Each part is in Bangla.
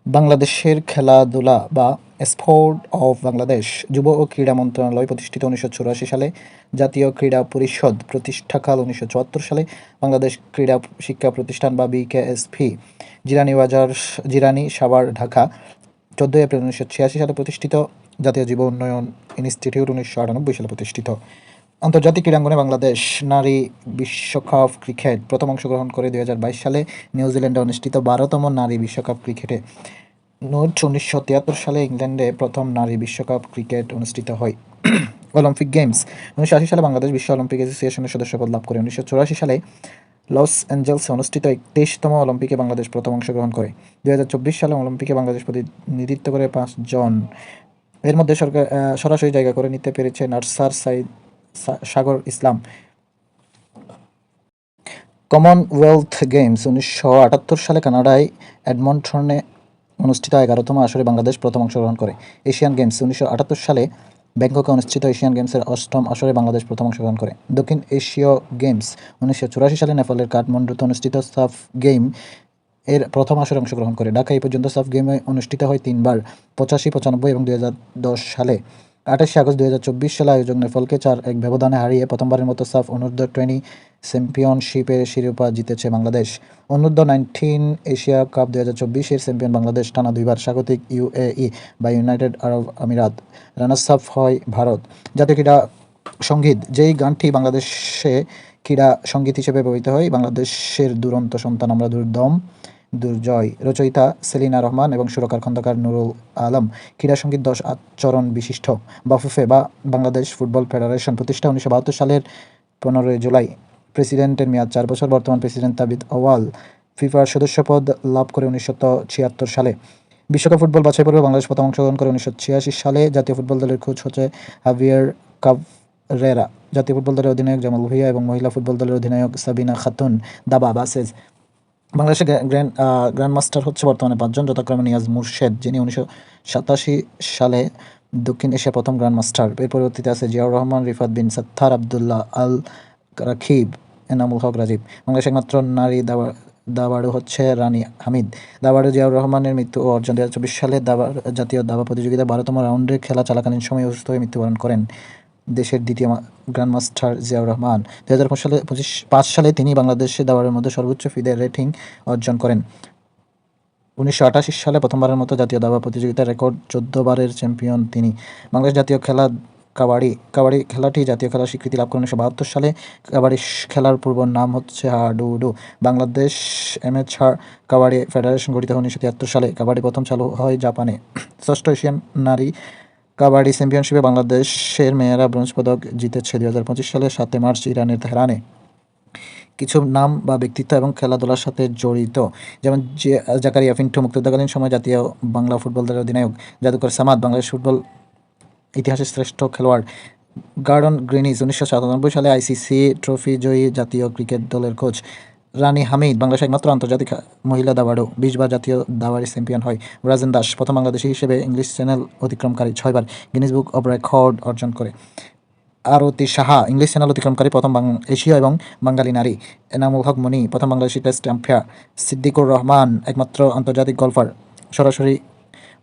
বাংলাদেশের খেলাধুলা বা স্পোর্ট অফ বাংলাদেশ যুব ও ক্রীড়া মন্ত্রণালয় প্রতিষ্ঠিত 1984 সালে, জাতীয় ক্রীড়া পরিষদ প্রতিষ্ঠাকাল 1974 সালে, বাংলাদেশ ক্রীড়া শিক্ষা প্রতিষ্ঠান বা বিকেএসপি, জিরানী সাভার, ঢাকা 14 এপ্রিল 1986 সালে প্রতিষ্ঠিত, জাতীয় যুব উন্নয়ন ইনস্টিটিউট 1998 সালে প্রতিষ্ঠিত। আন্তর্জাতিক ক্রীড়াঙ্গনে বাংলাদেশ নারী বিশ্বকাপ ক্রিকেট প্রথম অংশগ্রহণ করে 2022 সালে নিউজিল্যান্ডে অনুষ্ঠিত 12তম নারী বিশ্বকাপ ক্রিকেটে। 1973 সালে ইংল্যান্ডে প্রথম নারী বিশ্বকাপ ক্রিকেট অনুষ্ঠিত হয়। অলিম্পিক গেমস 1980 সালে বাংলাদেশ বিশ্ব অলিম্পিক অ্যাসোসিয়েশনের সদস্যপদ লাভ করে। 1984 সালে লস অ্যাঞ্জেলসে অনুষ্ঠিত 31তম অলিম্পিকে বাংলাদেশ প্রথম অংশগ্রহণ করে। 2024 সালে অলিম্পিকে বাংলাদেশ প্রতিনিধিত্ব করে 5 জন। এর মধ্যে সরাসরি জায়গা করে নিতে পেরেছে নার্সার সাগর ইসলাম। কমনওয়েলথ গেমস 1978 সালে কানাডায় এডমন্টনে অনুষ্ঠিত 11তম আসরে বাংলাদেশ প্রথম অংশগ্রহণ করে। এশিয়ান গেমস 1978 সালে ব্যাংককে অনুষ্ঠিত এশিয়ান গেমসের 8ম আসরে বাংলাদেশ প্রথম অংশগ্রহণ করে। দক্ষিণ এশীয় গেমস 1984 সালে নেপালের কাঠমান্ডুতে অনুষ্ঠিত সাফ গেম এর প্রথম আসরে অংশগ্রহণ করে। ঢাকা এই পর্যন্ত সাফ গেমে অনুষ্ঠিত হয় 3 বার, 85, 95 এবং 2010 সালে। 28 আগস্ট 2024 সালে আয়োজক নেপালকে 4-1 ব্যবধানে হারিয়ে প্রথমবারের মতো সাফ অনূর্ধ্ব 20 চ্যাম্পিয়নশিপের শিরোপা জিতেছে বাংলাদেশ। অনূর্ধ্ব 19 এশিয়া কাপ 2024-এর চ্যাম্পিয়ন বাংলাদেশ টানা 2 বার। স্বাগতিক ইউএই বা ইউনাইটেড আরব আমিরাত। রানার্স আপ হয় ভারত। জাতীয় ক্রীড়া সঙ্গীত, যেই গানটি বাংলাদেশে ক্রীড়া সঙ্গীত হিসেবে ব্যবহৃত হয়। বাংলাদেশের দুরন্ত সন্তান আমরা দুর্দম দুর্জয়। রচয়িতা সেলিনা রহমান এবং সুরকার খন্দকার নুরুল আলম। ক্রীড়া সঙ্গীত 10 আচরণ বিশিষ্ট। বাফুফে বা বাংলাদেশ ফুটবল ফেডারেশন প্রতিষ্ঠা 1972 সালের 15 জুলাই। প্রেসিডেন্টের মেয়াদ 4 বছর। বর্তমান প্রেসিডেন্ট তাবিদ আওয়াল। ফিফার সদস্যপদ লাভ করে 1976 সালে। বিশ্বকাপ ফুটবল বাছাই পর্বে বাংলাদেশ প্রথম অংশগ্রহণ করে 1986 সালে। জাতীয় ফুটবল দলের কোচ হচ্ছে হাভিয়ার কাভরেরা। জাতীয় ফুটবল দলের অধিনায়ক জামাল ভুঁইয়া এবং মহিলা ফুটবল দলের অধিনায়ক সাবিনা খাতুন। দাবা বাসেজ। বাংলাদেশের গ্র্যান্ডমাস্টার হচ্ছে বর্তমানে 5 জন, যথাক্রমে নিয়াজ মুর্শেদ, যিনি 1987 সালে দক্ষিণ এশিয়ার প্রথম গ্র্যান্ডমাস্টার। এর পরবর্তীতে আছে জিয়াউর রহমান, রিফাত বিন সাত্তার, আবদুল্লাহ আল রাকিব, এনামুল হক রাজীব। বাংলাদেশের একমাত্র নারী দাবাড়ু হচ্ছে রানী হামিদ। দাবাড়ু জিয়াউর রহমানের মৃত্যু ও অর্জন 2024 সালে জাতীয় দাবা প্রতিযোগিতার 12তম রাউন্ডে খেলা চলাকালীন সময়ে অসুস্থ হয়ে মৃত্যুবরণ করেন দেশের দ্বিতীয় গ্র্যান্ডমাস্টার জিয়াউর রহমান। 2005 সালে তিনি বাংলাদেশে দাবাড়ুর মধ্যে সর্বোচ্চ ফিদে রেটিং অর্জন করেন। 1988 সালে প্রথমবারের মতো জাতীয় দাবা প্রতিযোগিতার রেকর্ড 14 বারের চ্যাম্পিয়ন তিনি। বাংলাদেশ জাতীয় খেলা কাবাডি। কাবাডি খেলাটি জাতীয় খেলার স্বীকৃতি লাভ করে 1972 সালে। কাবাডি খেলার পূর্ব নাম হচ্ছে হাডুডু। বাংলাদেশ অ্যামেচার কাবাডি ফেডারেশন গঠিত হয় 1973 সালে। কাবাডি প্রথম চালু হয় জাপানে। ষষ্ঠ এশিয়ান নারী কাবাডি চ্যাম্পিয়নশিপে বাংলাদেশের মেয়েরা ব্রোঞ্জ পদক জিতেছে 2025 সালের 7 মার্চ ইরানের তেহরানে। কিছু নাম বা ব্যক্তিত্ব এবং খেলাধুলার সাথে জড়িত, যেমন জাকারিয়া পিন্টু মুক্তিযুদ্ধকালীন সময় জাতীয় বাংলা ফুটবল দলের অধিনায়ক। জাদুকর সামাদ বাংলাদেশ ফুটবল ইতিহাসের শ্রেষ্ঠ খেলোয়াড়। গর্ডন গ্রিনিজ 1997 সালে আইসিসি ট্রফি জয়ী জাতীয় ক্রিকেট দলের কোচ। রানী হামিদ বাংলাদেশের একমাত্র আন্তর্জাতিক মহিলা দাবাড়ু, 20 বার জাতীয় দাবাড়ি চ্যাম্পিয়ন হয়। রাজেন দাস প্রথম বাংলাদেশি হিসেবে ইংলিশ চ্যানেল অতিক্রমকারী, 6 বার গিনিস বুক অব রেকর্ড অর্জন করে। আরতি সাহা ইংলিশ চ্যানেল অতিক্রমকারী প্রথম এশীয় এবং বাঙালি নারী। এনামুল হক মনি প্রথম বাংলাদেশি টেস্ট আম্পায়ার। সিদ্দিকুর রহমান একমাত্র আন্তর্জাতিক গলফার, সরাসরি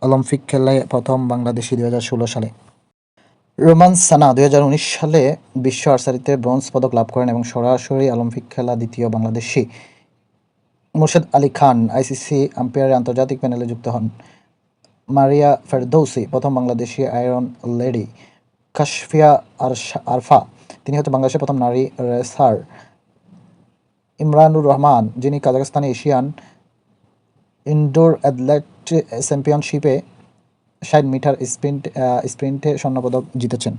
অলিম্পিক খেলায় প্রথম বাংলাদেশি 2016 সালে। রোমান সানা 2019 সালে বিশ্ব আর্চারিতে ব্রোঞ্জ পদক লাভ করেন এবং সরাসরি অলিম্পিক খেলা দ্বিতীয় বাংলাদেশি। মুর্শেদ আলী খান আইসিসি আম্পায়ারের আন্তর্জাতিক প্যানেলে যুক্ত হন। মারিয়া ফেরদৌসি প্রথম বাংলাদেশি আয়রন লেডি। কাশফিয়া আরফা তিনি হচ্ছে বাংলাদেশের প্রথম নারী রেসার। ইমরানুর রহমান যিনি কাজাখস্তানে এশিয়ান ইনডোর অ্যাথলেটিক চ্যাম্পিয়নশিপে 60 মিটার স্প্রিন্টে স্বর্ণপদক জিতেছেন।